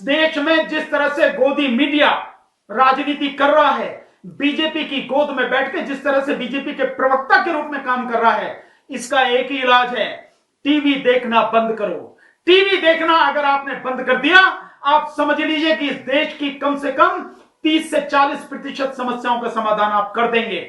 देश में जिस तरह से गोदी मीडिया राजनीति कर रहा है, बीजेपी की गोद में बैठ के जिस तरह से बीजेपी के प्रवक्ता के रूप में काम कर रहा है, इसका एक ही इलाज है, टीवी देखना बंद करो। टीवी देखना अगर आपने बंद कर दिया, आप समझ लीजिए कि इस देश की कम से कम 30 से 40% समस्याओं का समाधान आप कर देंगे।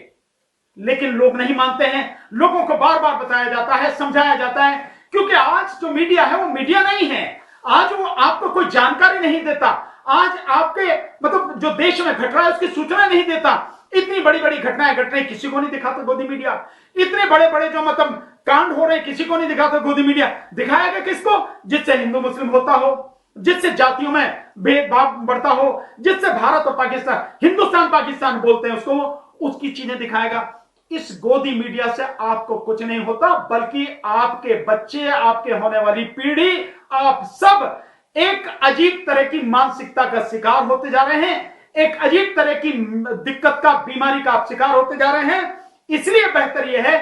लेकिन लोग नहीं मानते हैं, लोगों को बार बार बताया जाता है, समझाया जाता है, क्योंकि आज जो मीडिया है वो मीडिया नहीं है। आज वो आपको कोई जानकारी नहीं देता, आज आपके मतलब जो देश में घट रहा है उसकी सूचना नहीं देता। इतनी बड़ी बड़ी घटनाएं घट रही, किसी को नहीं दिखाता गोदी मीडिया। इतने बड़े बड़े जो मतलब कांड हो रहे, किसी को नहीं दिखाता गोदी मीडिया। दिखाएगा किसको? जिससे हिंदू मुस्लिम होता हो, जिससे जातियों में भेदभाव बढ़ता हो, जिससे भारत और पाकिस्तान, हिंदुस्तान पाकिस्तान बोलते हैं उसको, उसकी चीजें दिखाएगा। इस गोदी मीडिया से आपको कुछ नहीं होता, बल्कि आपके बच्चे, आपके होने वाली पीढ़ी, आप सब एक अजीब तरह की मानसिकता का शिकार होते जा रहे हैं, एक अजीब तरह की दिक्कत का, बीमारी का आप शिकार होते जा रहे हैं। इसलिए बेहतर यह है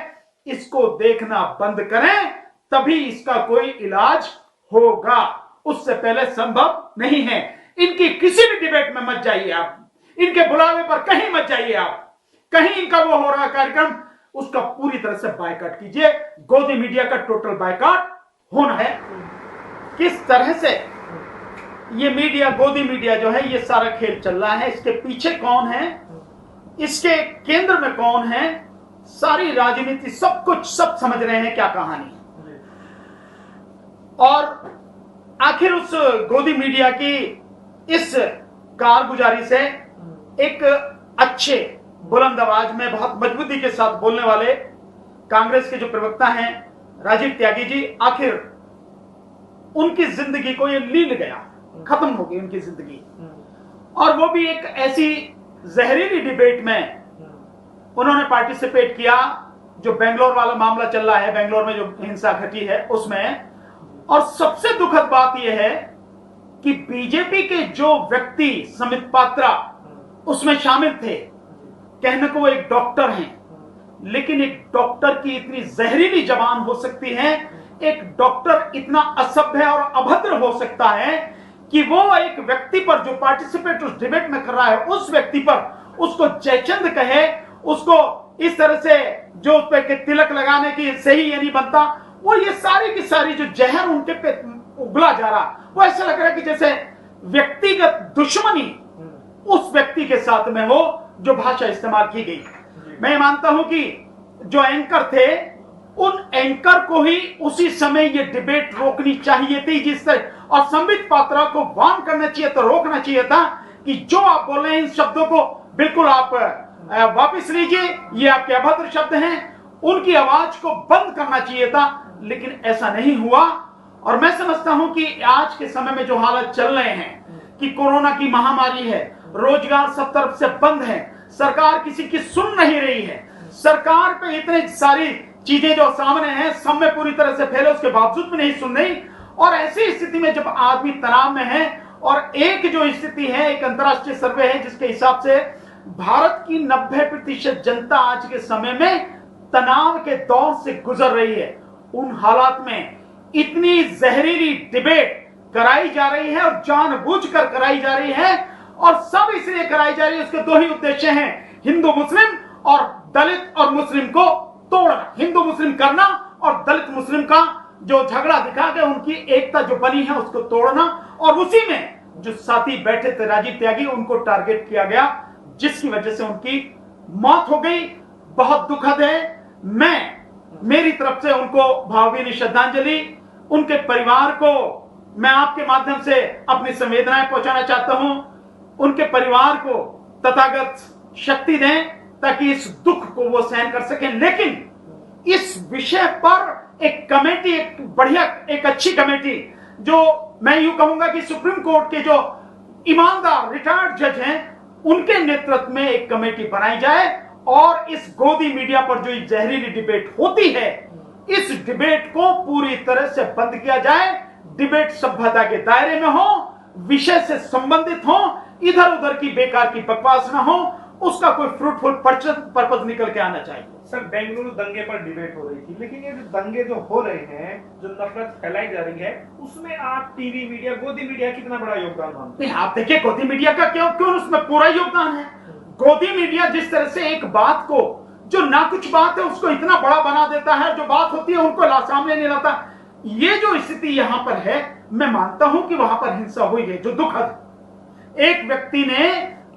इसको देखना बंद करें, तभी इसका कोई इलाज होगा। उससे पहले संभव नहीं है। इनकी किसी भी डिबेट में मत जाइए आप, इनके बुलावे पर कहीं मत जाइए आप। कहीं इनका वो हो रहा कार्यक्रम, उसका पूरी तरह से बायकॉट कीजिए। गोदी मीडिया का टोटल बायकॉट होना है। किस तरह से ये मीडिया, गोदी मीडिया जो है, ये सारा खेल चल रहा है, इसके पीछे कौन है, इसके केंद्र में कौन है, सारी राजनीति, सब कुछ, सब समझ रहे हैं क्या कहानी। और आखिर उस गोदी मीडिया की इस कारगुजारी से एक अच्छे बुलंद आवाज में बहुत मजबूती के साथ बोलने वाले कांग्रेस के जो प्रवक्ता हैं राजीव त्यागी जी, आखिर उनकी जिंदगी को ये लील गया, खत्म हो गई उनकी जिंदगी। और वो भी एक ऐसी जहरीली डिबेट में उन्होंने पार्टिसिपेट किया जो बेंगलोर वाला मामला चल रहा है, बेंगलोर में जो हिंसा घटी है उसमें। और सबसे दुखद बात यह है कि बीजेपी के जो व्यक्ति, समित पात्रा उसमें शामिल थे, कहने को वो एक डॉक्टर हैं, लेकिन एक डॉक्टर की इतनी जहरीली जबान हो सकती है, एक डॉक्टर इतना असभ्य और अभद्र हो सकता है कि वो एक व्यक्ति पर, जो पार्टिसिपेट उस डिबेट में कर रहा है, उस व्यक्ति पर उसको जयचंद कहे, उसको इस तरह से जो उस पे तिलक लगाने की से ही ये नहीं बनता। वो ये सारी की सारी जो जहर उनके पे उगला जा रहा, वो ऐसा लग रहा है कि जैसे व्यक्तिगत दुश्मनी उस व्यक्ति के साथ में हो जो भाषा इस्तेमाल की गई। मैं मानता हूं कि जो एंकर थे, उन एंकर को ही उसी समय ये डिबेट रोकनी चाहिए थी, जिस तरह, और संबित पात्रा को वार्न करना चाहिए था, रोकना चाहिए था कि जो आप बोल रहे हैं इन शब्दों को बिल्कुल आप वापस लीजिए, ये आपके अभद्र शब्द हैं। उनकी आवाज को बंद करना चाहिए था, लेकिन ऐसा नहीं हुआ। और मैं समझता हूं कि आज के समय में जो हालात चल रहे हैं कि कोरोना की महामारी है, रोजगार सब तरफ से बंद है, सरकार किसी की सुन नहीं रही है, सरकार पे इतनी सारी चीजें जो सामने हैं, सब में पूरी तरह से फैले, उसके बावजूद भी नहीं सुन रही। और ऐसी स्थिति में जब आदमी तनाव में है, और एक जो स्थिति है, एक अंतरराष्ट्रीय सर्वे है जिसके हिसाब से भारत की 90% जनता आज के समय में तनाव के दौर से गुजर रही है, उन हालात में इतनी जहरीली डिबेट कराई जा रही है और जानबूझकर कराई जा रही है, और सब इसलिए कराई जा रही है, उसके दो ही उद्देश्य हैं, हिंदू मुस्लिम और दलित और मुस्लिम को तोड़ना, हिंदू मुस्लिम करना और दलित मुस्लिम का जो झगड़ा दिखा के उनकी एकता जो बनी है उसको तोड़ना। और उसी में जो साथी बैठे थे राजीव त्यागी, उनको टारगेट किया गया, जिसकी वजह से उनकी मौत हो गई। बहुत दुखद है। मेरी तरफ से उनको भावभीनी श्रद्धांजलि, उनके परिवार को मैं आपके माध्यम से अपनी संवेदनाएं पहुंचाना चाहता हूं। उनके परिवार को तथागत शक्ति दें ताकि इस दुख को वो सहन कर सकें। लेकिन इस विषय पर एक कमेटी, एक बढ़िया, एक अच्छी कमेटी, जो मैं यूं कहूंगा कि सुप्रीम कोर्ट के जो ईमानदार रिटायर्ड जज हैं, उनके नेतृत्व में एक कमेटी बनाई जाए और इस गोदी मीडिया पर जो जहरीली डिबेट होती है, इस डिबेट को पूरी तरह से बंद किया जाए। डिबेट सभ्यता के दायरे में हो, विषय से संबंधित हो, इधर उधर की बेकार की बकवास ना हो, उसका कोई फ्रूटफुल पर्पस निकल के आना चाहिए। सर बेंगलुरु दंगे पर डिबेट हो रही थी, लेकिन ये जो दंगे जो हो रहे हैं, जो नफरत फैलाई जा रही है, उसमें आप टीवी मीडिया, गोदी मीडिया कितना बड़ा योगदान मानते हैं? आप देखिए गोदी मीडिया का क्यों क्यों उसमें पूरा योगदान है। गोदी मीडिया जिस तरह से एक बात को, जो ना कुछ बात है उसको इतना बड़ा बना देता है, जो बात होती है उनको सामने नहीं लाता। ये जो स्थिति यहां पर है, मैं मानता हूं कि वहां पर हिंसा हुई है, जो दुखद। एक व्यक्ति ने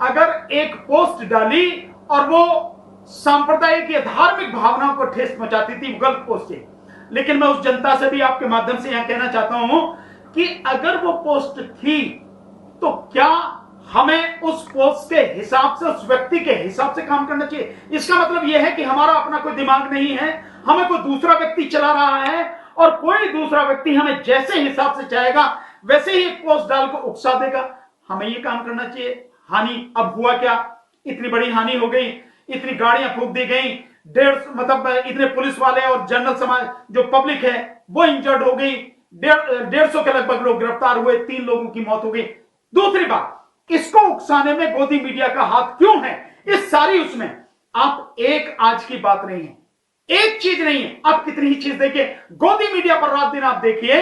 अगर एक पोस्ट डाली और वो सांप्रदायिक या धार्मिक भावनाओं को ठेस पहुंचाती थी, गलत पोस्ट थी। लेकिन मैं उस जनता से भी आपके माध्यम से यहां कहना चाहता हूं कि अगर वो पोस्ट थी तो क्या हमें उस पोस्ट के हिसाब से, उस व्यक्ति के हिसाब से काम करना चाहिए। इसका मतलब यह है कि हमारा अपना कोई दिमाग नहीं है, हमें कोई दूसरा व्यक्ति चला रहा है और कोई दूसरा व्यक्ति हमें जैसे हिसाब से चाहेगा वैसे ही एक पोस्ट डाल को उकसा देगा। हमें यह काम करना चाहिए। हानि अब हुआ क्या, इतनी बड़ी हानि हो गई, इतनी गाड़ियां फूंक दी गई, मतलब इतने पुलिस वाले और जनरल समाज जो पब्लिक है वो इंजर्ड हो गई, 150 के लगभग लोग गिरफ्तार हुए, 3 लोगों की मौत हो गई। दूसरी बात, इसको उकसाने में गोदी मीडिया का हाथ क्यों है इस सारी उसमें? आप एक आज की बात नहीं है, एक चीज नहीं है, आप कितनी ही चीज देखिए। गोदी मीडिया पर रात दिन आप देखिए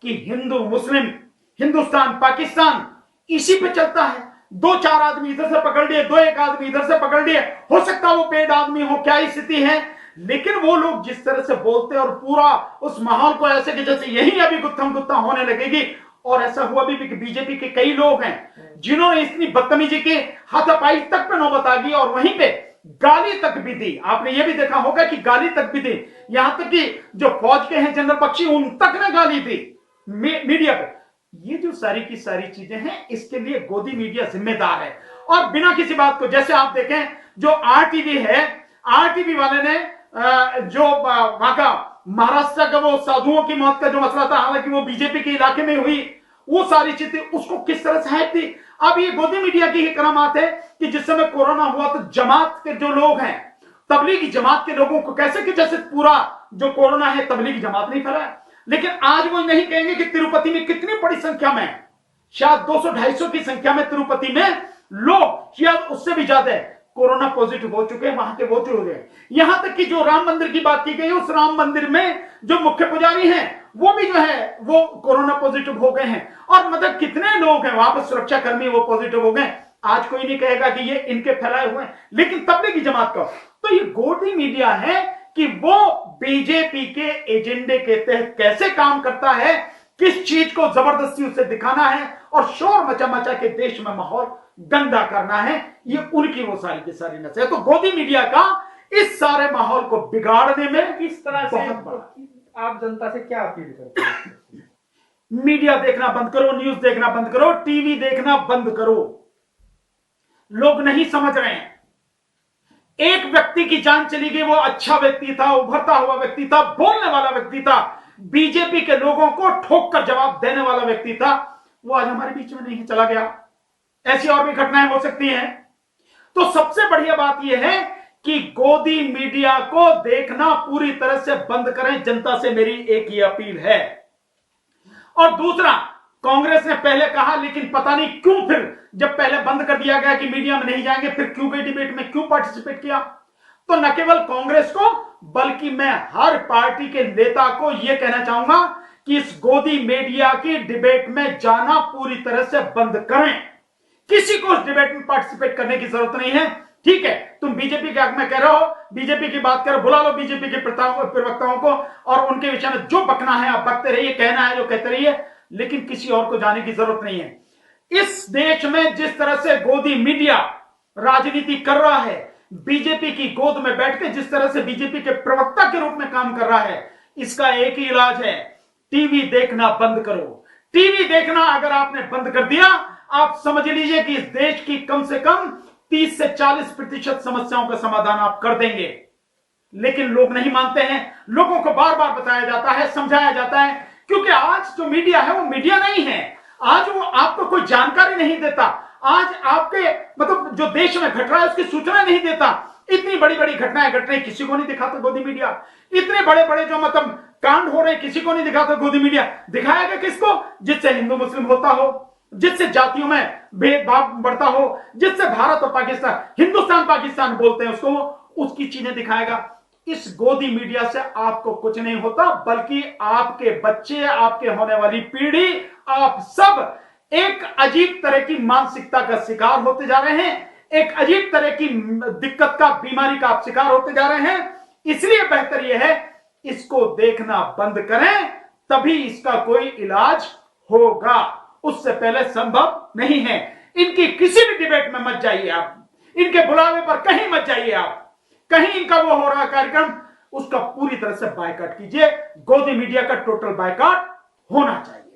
कि हिंदू मुस्लिम, हिंदुस्तान पाकिस्तान इसी पे चलता है। 2-4 आदमी इधर से पकड़ लिए, 2-1 आदमी इधर से पकड़ लिए, हो सकता है वो पेड आदमी हो, क्या स्थिति है, लेकिन वो लोग जिस तरह से बोलते हैं और पूरा उस माहौल को ऐसे कि जैसे यही अभी गुत्थम गुत्था होने लगेगी। और ऐसा हुआ भी कि बीजेपी के कई लोग हैं जिन्होंने इतनी बदतमीजी के हाथापाई तक पे नौबत आ गई और वहीं पे गाली तक भी दी। आपने ये भी देखा होगा कि गाली तक भी दी, यहां तक कि जो फौज के हैं जनरल बख्शी, उन तक ने गाली दी मीडिया पे। ये जो सारी की सारी चीजें हैं, इसके लिए गोदी मीडिया जिम्मेदार है। और बिना किसी बात को, जैसे आप देखें जो आरटीवी है, आरटीवी वाले ने जो वहां का महाराष्ट्र का वो साधुओं की मौत का जो मसला था, हालांकि वो बीजेपी के इलाके में हुई, वो सारी चीजें उसको किस तरह से हैक थी। अब ये गोदी मीडिया की ही करामात है कि जिस समय कोरोना हुआ तो जमात के जो लोग हैं, तबलीगी जमात के लोगों को कैसे कि जैसे पूरा जो कोरोना है तबलीगी जमात नहीं फैलाया। लेकिन आज वो नहीं कहेंगे कि तिरुपति में कितनी बड़ी संख्या में, शायद 200-250 की संख्या में तिरुपति में लोग, शायद उससे भी ज्यादा कोरोना पॉजिटिव हो चुके हैं, वहां के वो हो गए। यहां तक कि जो राम मंदिर की बात की गई, उस राम मंदिर में जो मुख्य पुजारी हैं वो भी जो है वो कोरोना पॉजिटिव हो गए हैं। और मतलब कितने लोग हैं वहां पर सुरक्षा कर्मी वो पॉजिटिव हो गए। आज कोई नहीं कहेगा कि ये इनके फैलाए हुए हैं, लेकिन तबलीगी जमात का। तो ये गोदी मीडिया है कि वो बीजेपी के एजेंडे के तहत कैसे काम करता है, किस चीज को जबरदस्ती उसे दिखाना है और शोर मचा मचा के देश में माहौल गंदा करना है, ये उनकी वो सारी की सारी नस है। तो गोदी मीडिया का इस सारे माहौल को बिगाड़ने में किस तरह से आप जनता से क्या अपील करते हैं? मीडिया देखना बंद करो, न्यूज देखना बंद करो, टीवी देखना बंद करो। लोग नहीं समझ रहे हैं। एक व्यक्ति की जान चली गई, वो अच्छा व्यक्ति था, उभरता हुआ व्यक्ति था, बोलने वाला व्यक्ति था, बीजेपी के लोगों को ठोक कर जवाब देने वाला व्यक्ति था, वो आज हमारे बीच में नहीं चला गया। ऐसी और भी घटनाएं हो सकती हैं। तो सबसे बढ़िया बात यह है कि गोदी मीडिया को देखना पूरी तरह से बंद करें, जनता से मेरी एक ही अपील है। और दूसरा, कांग्रेस ने पहले कहा, लेकिन पता नहीं क्यों फिर जब पहले बंद कर दिया गया कि मीडिया में नहीं जाएंगे, फिर क्यों गए डिबेट में, क्यों पार्टिसिपेट किया। तो न केवल कांग्रेस को बल्कि मैं हर पार्टी के नेता को यह कहना चाहूंगा कि इस गोदी मीडिया की डिबेट में जाना पूरी तरह से बंद करें। किसी को उस डिबेट में पार्टिसिपेट करने की जरूरत नहीं है। ठीक है, तुम बीजेपी के हक में कह रहे हो, बीजेपी की बात करो, बुला लो बीजेपी के प्रवक्ताओं को और उनके विषय में जो बकना है आप बकते रहिए, कहना है जो कहते रहिए, लेकिन किसी और को जाने की जरूरत नहीं है। इस देश में जिस तरह से गोदी मीडिया राजनीति कर रहा है, बीजेपी की गोद में बैठ के जिस तरह से बीजेपी के प्रवक्ता के रूप में काम कर रहा है, इसका एक ही इलाज है, टीवी देखना बंद करो। टीवी देखना अगर आपने बंद कर दिया, आप समझ लीजिए कि इस देश की कम से कम 30 से 40% समस्याओं का समाधान आप कर देंगे। लेकिन लोग नहीं मानते हैं। लोगों को बार बार बताया जाता है, समझाया जाता है, क्योंकि आज जो मीडिया है वो मीडिया नहीं है। आज वो आपको कोई जानकारी नहीं देता। आज आपके मतलब जो देश में घट रहा है उसकी सूचना नहीं देता। इतनी बड़ी बड़ी घटनाएं घट रही, किसी को नहीं दिखाता गोदी मीडिया। इतने बड़े बड़े जो मतलब कांड हो रहे, किसी को नहीं दिखाता गोदी मीडिया। दिखाएगा किसको? जिससे हिंदू मुस्लिम होता हो, जिससे जातियों में भेदभाव बढ़ता हो, जिससे भारत और पाकिस्तान, हिंदुस्तान पाकिस्तान बोलते हैं उसको, उसकी चीजें दिखाएगा। इस गोदी मीडिया से आपको कुछ नहीं होता, बल्कि आपके बच्चे, आपके होने वाली पीढ़ी, आप सब एक अजीब तरह की मानसिकता का शिकार होते जा रहे हैं, एक अजीब तरह की दिक्कत का, बीमारी का आप शिकार होते जा रहे हैं। इसलिए बेहतर यह है इसको देखना बंद करें, तभी इसका कोई इलाज होगा, उससे पहले संभव नहीं है। इनकी किसी भी डिबेट में मत जाइए आप, इनके बुलावे पर कहीं मत जाइए आप, कहीं इनका वो हो रहा कार्यक्रम उसका पूरी तरह से बायकॉट कीजिए। गोदी मीडिया का टोटल बायकॉट होना चाहिए।